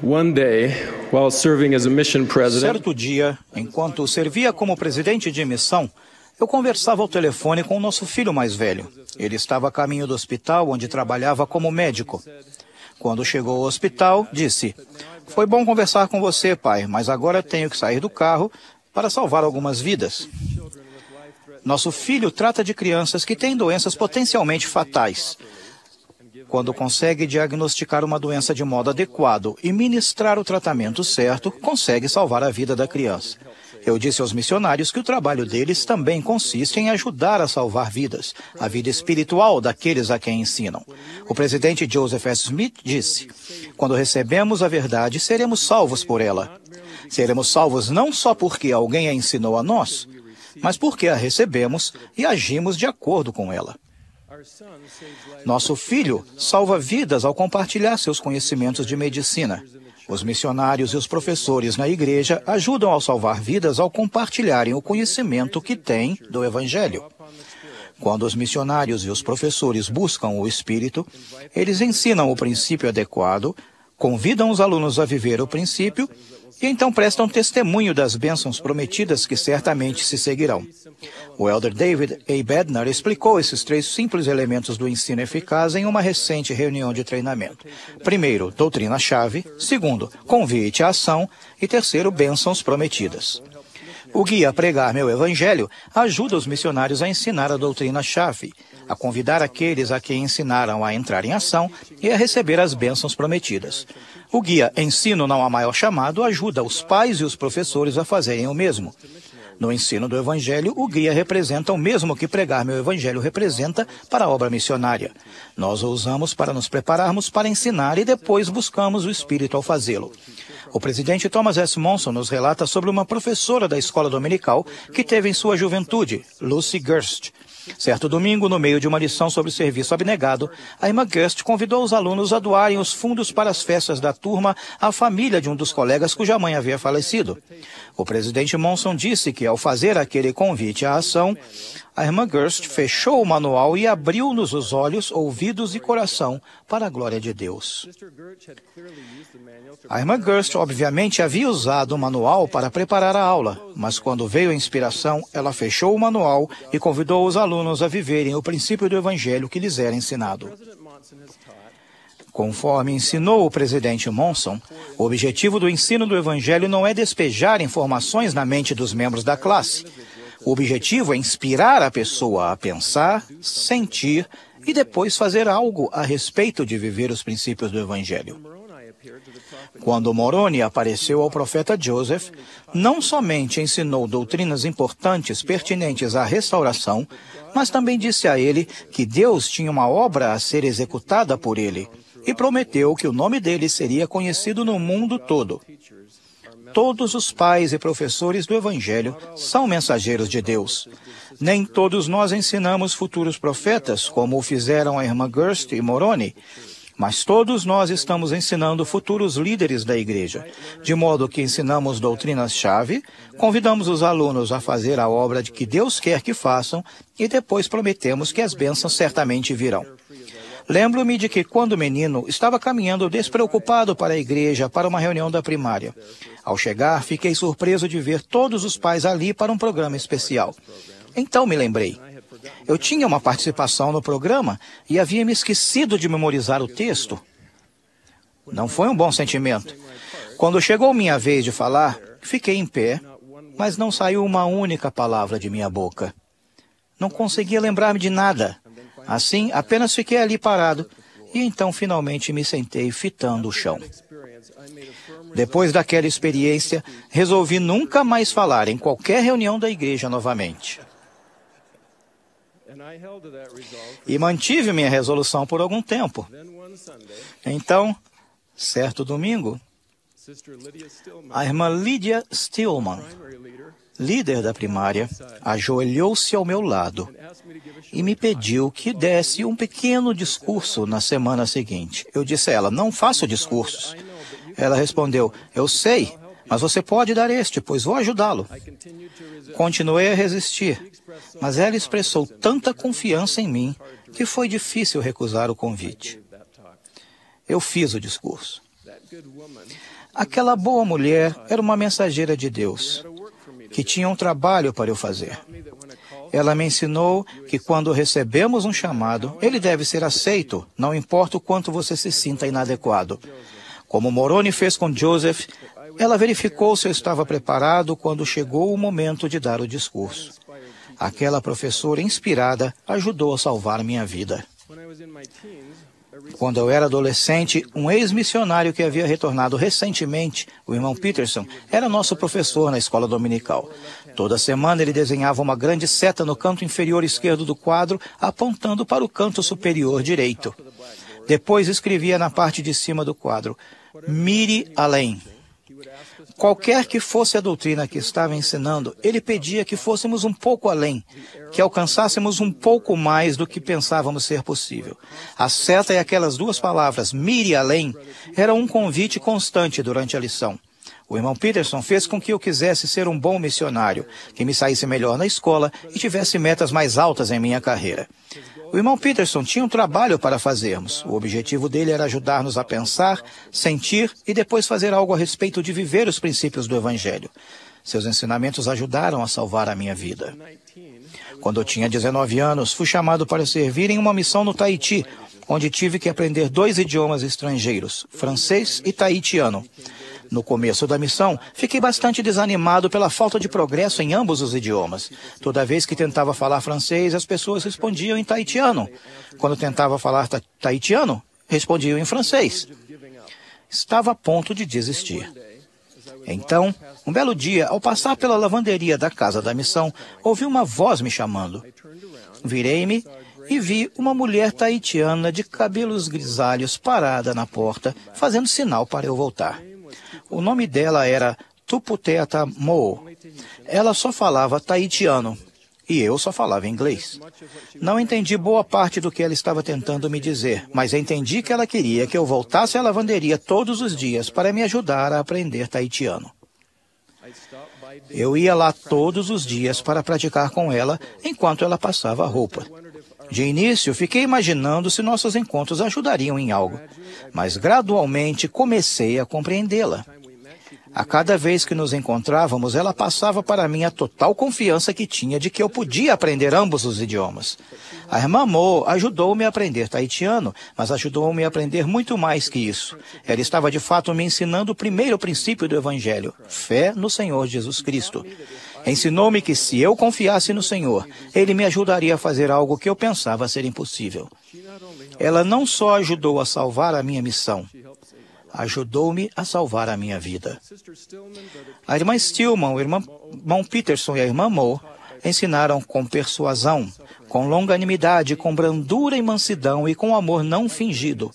One day, while serving as a mission president, Certo dia, enquanto servia como presidente de missão, eu conversava ao telefone com o nosso filho mais velho. Ele estava a caminho do hospital onde trabalhava como médico. Quando chegou ao hospital, disse: "Foi bom conversar com você, pai, mas agora tenho que sair do carro para salvar algumas vidas." Nosso filho trata de crianças que têm doenças potencialmente fatais. Quando consegue diagnosticar uma doença de modo adequado e ministrar o tratamento certo, consegue salvar a vida da criança. Eu disse aos missionários que o trabalho deles também consiste em ajudar a salvar vidas, a vida espiritual daqueles a quem ensinam. O presidente Joseph S. Smith disse: "Quando recebemos a verdade, seremos salvos por ela. Seremos salvos não só porque alguém a ensinou a nós, mas porque a recebemos e agimos de acordo com ela." Nosso filho salva vidas ao compartilhar seus conhecimentos de medicina. Os missionários e os professores na igreja ajudam a salvar vidas ao compartilharem o conhecimento que têm do Evangelho. Quando os missionários e os professores buscam o Espírito, eles ensinam o princípio adequado, convidam os alunos a viver o princípio e então prestam testemunho das bênçãos prometidas que certamente se seguirão. O elder David A. Bednar explicou esses 3 simples elementos do ensino eficaz em uma recente reunião de treinamento. Primeiro, doutrina-chave. Segundo, convite à ação. E terceiro, bênçãos prometidas. O guia Pregar Meu Evangelho ajuda os missionários a ensinar a doutrina-chave, a convidar aqueles a quem ensinaram a entrar em ação e a receber as bênçãos prometidas. O guia Ensino Não Há Maior Chamado ajuda os pais e os professores a fazerem o mesmo. No ensino do Evangelho, o guia representa o mesmo que Pregar Meu Evangelho representa para a obra missionária. Nós o usamos para nos prepararmos para ensinar e depois buscamos o Espírito ao fazê-lo. O presidente Thomas S. Monson nos relata sobre uma professora da escola dominical que teve em sua juventude, Lucy Gerst. Certo domingo, no meio de uma lição sobre serviço abnegado, a irmã Gerst convidou os alunos a doarem os fundos para as festas da turma à família de um dos colegas cuja mãe havia falecido. O presidente Monson disse que, ao fazer aquele convite à ação, a irmã Gerst fechou o manual e abriu-nos os olhos, ouvidos e coração para a glória de Deus. A irmã Gerst, obviamente, havia usado o manual para preparar a aula, mas quando veio a inspiração, ela fechou o manual e convidou os alunos a viverem o princípio do Evangelho que lhes era ensinado. Conforme ensinou o presidente Monson, o objetivo do ensino do Evangelho não é despejar informações na mente dos membros da classe. O objetivo é inspirar a pessoa a pensar, sentir e depois fazer algo a respeito de viver os princípios do Evangelho. Quando Moroni apareceu ao profeta Joseph, não somente ensinou doutrinas importantes pertinentes à restauração, mas também disse a ele que Deus tinha uma obra a ser executada por ele e prometeu que o nome dele seria conhecido no mundo todo. Todos os pais e professores do Evangelho são mensageiros de Deus. Nem todos nós ensinamos futuros profetas, como o fizeram a irmã Gerst e Moroni, mas todos nós estamos ensinando futuros líderes da igreja, de modo que ensinamos doutrinas-chave, convidamos os alunos a fazer a obra de que Deus quer que façam e depois prometemos que as bênçãos certamente virão. Lembro-me de que, quando menino, estava caminhando despreocupado para a igreja, para uma reunião da primária. Ao chegar, fiquei surpreso de ver todos os pais ali para um programa especial. Então me lembrei. Eu tinha uma participação no programa e havia me esquecido de memorizar o texto. Não foi um bom sentimento. Quando chegou minha vez de falar, fiquei em pé, mas não saiu uma única palavra de minha boca. Não conseguia lembrar-me de nada. Assim, apenas fiquei ali parado e então finalmente me sentei fitando o chão. Depois daquela experiência, resolvi nunca mais falar em qualquer reunião da igreja novamente. E mantive minha resolução por algum tempo. Então, certo domingo, a irmã Lydia Stillman, líder da primária, ajoelhou-se ao meu lado e me pediu que desse um pequeno discurso na semana seguinte. Eu disse a ela: "Não faço discursos." Ela respondeu: "Eu sei, mas você pode dar este, pois vou ajudá-lo." Continuei a resistir, mas ela expressou tanta confiança em mim que foi difícil recusar o convite. Eu fiz o discurso. Aquela boa mulher era uma mensageira de Deus, que tinha um trabalho para eu fazer. Ela me ensinou que quando recebemos um chamado, ele deve ser aceito, não importa o quanto você se sinta inadequado. Como Moroni fez com Joseph, ela verificou se eu estava preparado quando chegou o momento de dar o discurso. Aquela professora inspirada ajudou a salvar minha vida. Quando eu era adolescente, um ex-missionário que havia retornado recentemente, o irmão Peterson, era nosso professor na escola dominical. Toda semana ele desenhava uma grande seta no canto inferior esquerdo do quadro, apontando para o canto superior direito. Depois escrevia na parte de cima do quadro, "Mire além". Qualquer que fosse a doutrina que estava ensinando, ele pedia que fôssemos um pouco além, que alcançássemos um pouco mais do que pensávamos ser possível. A seta e aquelas duas palavras, "mire além", eram um convite constante durante a lição. O irmão Peterson fez com que eu quisesse ser um bom missionário, que me saísse melhor na escola e tivesse metas mais altas em minha carreira. O irmão Peterson tinha um trabalho para fazermos. O objetivo dele era ajudar-nos a pensar, sentir e depois fazer algo a respeito de viver os princípios do Evangelho. Seus ensinamentos ajudaram a salvar a minha vida. Quando eu tinha 19 anos, fui chamado para servir em uma missão no Tahiti, onde tive que aprender 2 idiomas estrangeiros, francês e tahitiano. No começo da missão, fiquei bastante desanimado pela falta de progresso em ambos os idiomas. Toda vez que tentava falar francês, as pessoas respondiam em tahitiano. Quando tentava falar tahitiano, respondiam em francês. Estava a ponto de desistir. Então, um belo dia, ao passar pela lavanderia da casa da missão, ouvi uma voz me chamando. Virei-me e vi uma mulher tahitiana de cabelos grisalhos parada na porta, fazendo sinal para eu voltar. O nome dela era Tuputeta Mo. Ela só falava tahitiano e eu só falava inglês. Não entendi boa parte do que ela estava tentando me dizer, mas entendi que ela queria que eu voltasse à lavanderia todos os dias para me ajudar a aprender tahitiano. Eu ia lá todos os dias para praticar com ela enquanto ela passava a roupa. De início, fiquei imaginando se nossos encontros ajudariam em algo, mas gradualmente comecei a compreendê-la. A cada vez que nos encontrávamos, ela passava para mim a total confiança que tinha de que eu podia aprender ambos os idiomas. A irmã Mo ajudou-me a aprender tahitiano, mas ajudou-me a aprender muito mais que isso. Ela estava de fato me ensinando o primeiro princípio do Evangelho, fé no Senhor Jesus Cristo. Ensinou-me que se eu confiasse no Senhor, Ele me ajudaria a fazer algo que eu pensava ser impossível. Ela não só ajudou a salvar a minha missão, ajudou-me a salvar a minha vida. A irmã Stillman, o irmão Peterson e a irmã Mo ensinaram com persuasão, com longanimidade, com brandura e mansidão e com amor não fingido,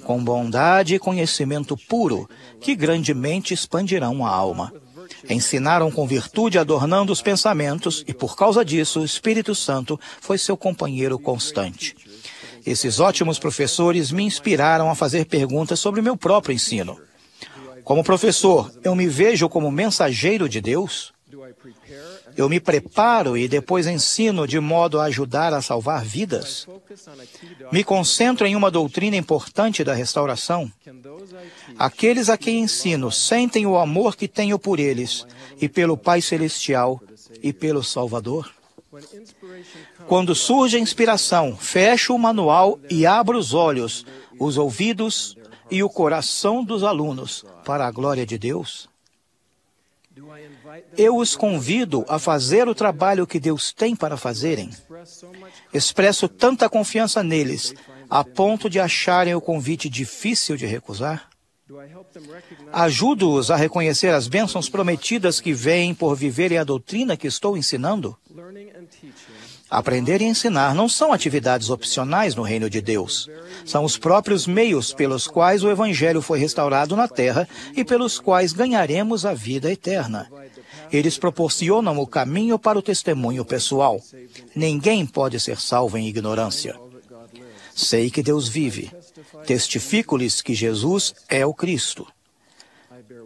com bondade e conhecimento puro, que grandemente expandirão a alma. Ensinaram com virtude, adornando os pensamentos, e por causa disso o Espírito Santo foi seu companheiro constante. Esses ótimos professores me inspiraram a fazer perguntas sobre o meu próprio ensino. Como professor, eu me vejo como mensageiro de Deus? Eu me preparo e depois ensino de modo a ajudar a salvar vidas? Me concentro em uma doutrina importante da restauração? Aqueles a quem ensino sentem o amor que tenho por eles e pelo Pai Celestial e pelo Salvador? Quando surge a inspiração, fecho o manual e abro os olhos, os ouvidos e o coração dos alunos para a glória de Deus? Eu os convido a fazer o trabalho que Deus tem para fazerem. Expresso tanta confiança neles, a ponto de acharem o convite difícil de recusar? Ajudo-os a reconhecer as bênçãos prometidas que vêm por viverem a doutrina que estou ensinando? Aprender e ensinar não são atividades opcionais no reino de Deus. São os próprios meios pelos quais o Evangelho foi restaurado na terra e pelos quais ganharemos a vida eterna. Eles proporcionam o caminho para o testemunho pessoal. Ninguém pode ser salvo em ignorância. Sei que Deus vive. Testifico-lhes que Jesus é o Cristo.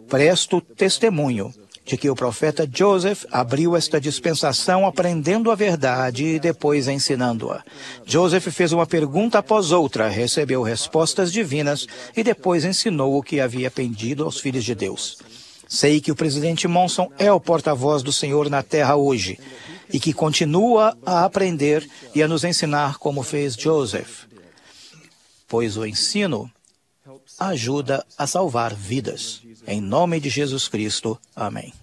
Presto testemunho de que o profeta Joseph abriu esta dispensação aprendendo a verdade e depois ensinando-a. Joseph fez uma pergunta após outra, recebeu respostas divinas e depois ensinou o que havia aprendido aos filhos de Deus. Sei que o presidente Monson é o porta-voz do Senhor na terra hoje e que continua a aprender e a nos ensinar como fez Joseph, pois o ensino ajuda a salvar vidas. Em nome de Jesus Cristo. Amém.